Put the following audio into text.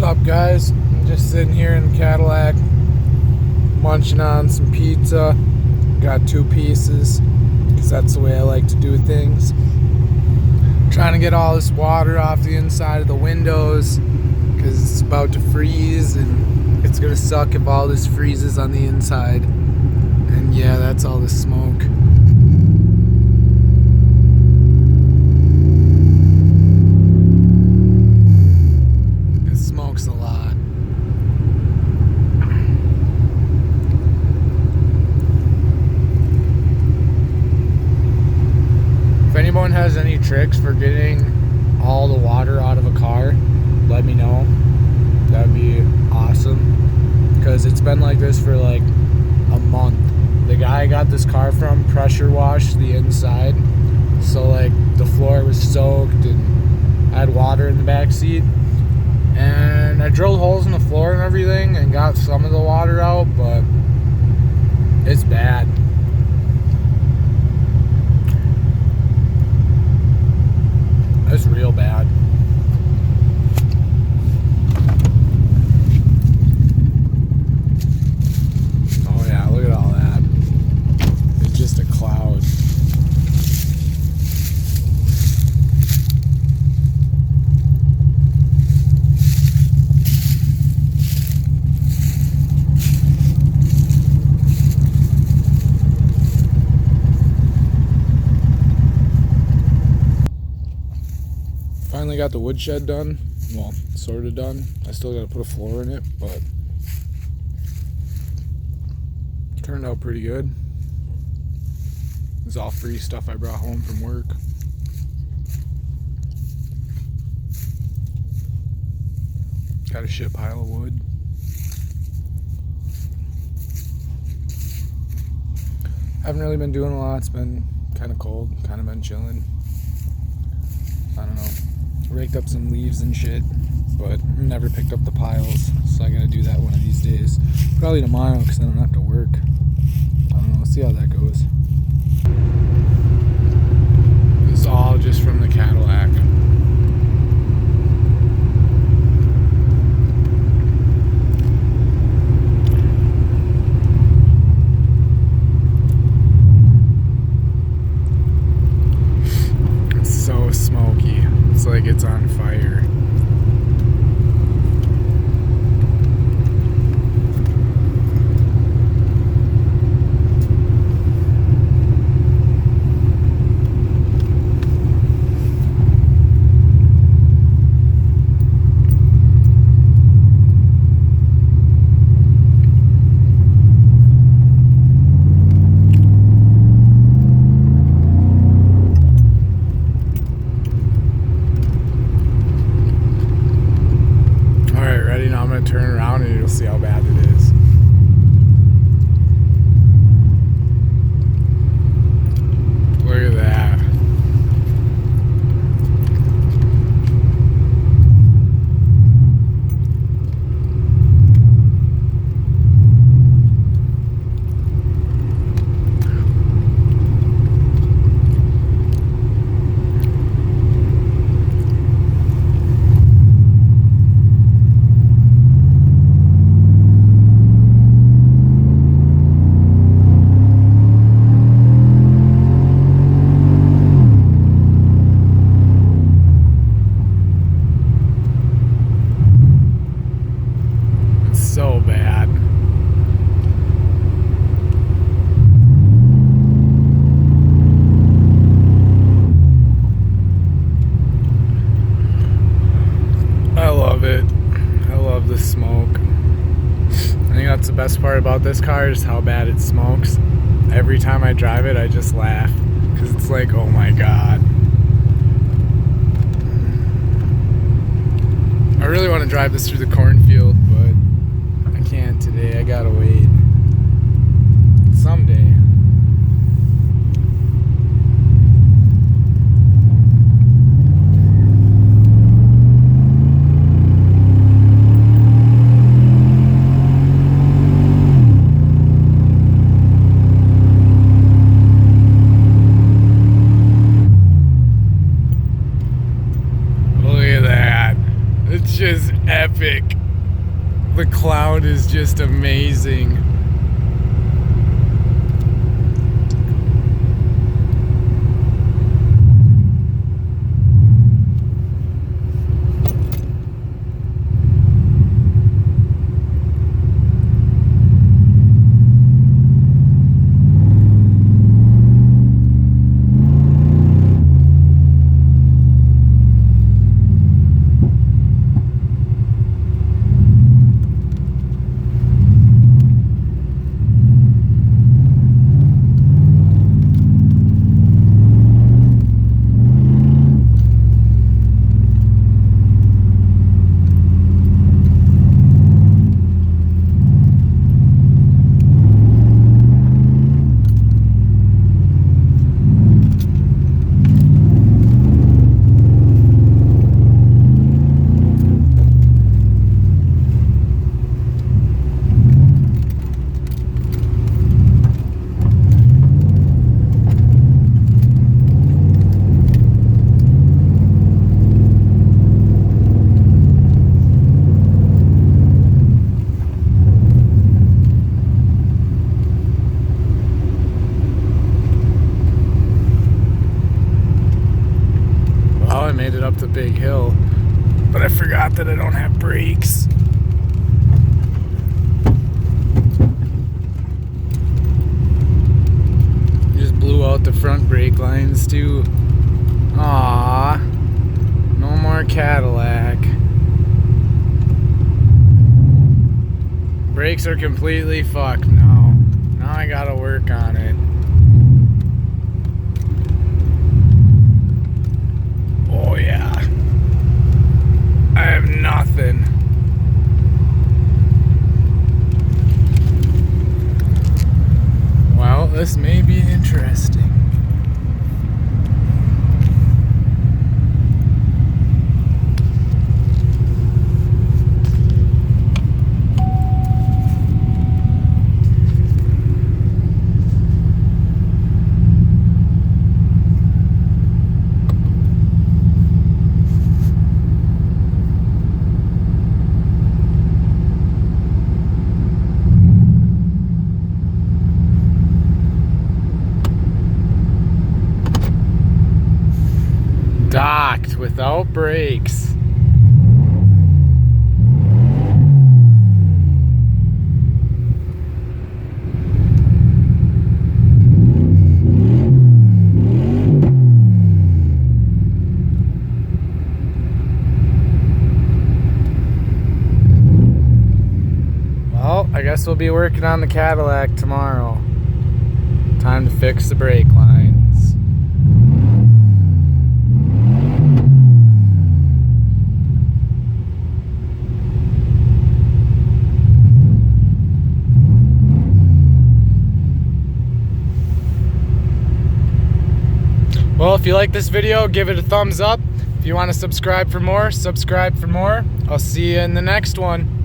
What's up, guys? I'm just sitting here in the Cadillac munching on some pizza. Got 2 pieces because that's the way I like to do things. Trying to get all this water off the inside of the windows because it's about to freeze, and it's gonna suck if all this freezes on the inside. And yeah, that's all the smoke. It smokes a lot. If anyone has any tricks for getting all the water out of a car, let me know. That'd be awesome, because it's been like this for like a month. The guy I got this car from pressure washed the inside, so like the floor was soaked and I had water in the back seat, and I drilled holes in the floor and everything and got some of the water out, but it's bad. It's real bad. Oh yeah, look at all that. It's just a cloud. Finally got the woodshed done. Well, sort of done. I still got to put a floor in it, but it turned out pretty good. It's all free stuff I brought home from work. Got a shit pile of wood. Haven't really been doing a lot. It's been kind of cold. Kind of been chilling. I don't know. Raked up some leaves and shit, but never picked up the piles, so I gotta do that one of these days. Probably tomorrow, because I don't have to work. I don't know, let's see how that goes. It's all just from the Cadillac. It's so smoky. It's like it's on fire. Turn around and you'll see how bad it is. Look at that. So bad. I love it. I love the smoke. I think that's the best part about this car, is how bad it smokes. Every time I drive it, I just laugh, because it's like, oh my god. I really want to drive this through the cornfield, but I can't today. I gotta wait. Someday. It's just epic. The cloud is just amazing. I made it up the big hill, but I forgot that I don't have brakes. Just blew out the front brake lines too. Aww, no more Cadillac. Brakes are completely fucked now. Now I gotta work on it. Oh yeah, I have nothing. Well, this may be interesting. Docked without brakes. Well, I guess we'll be working on the Cadillac tomorrow. Time to fix the brake lines. Well, if you like this video, give it a thumbs up. If you want to subscribe for more, subscribe for more. I'll see you in the next one.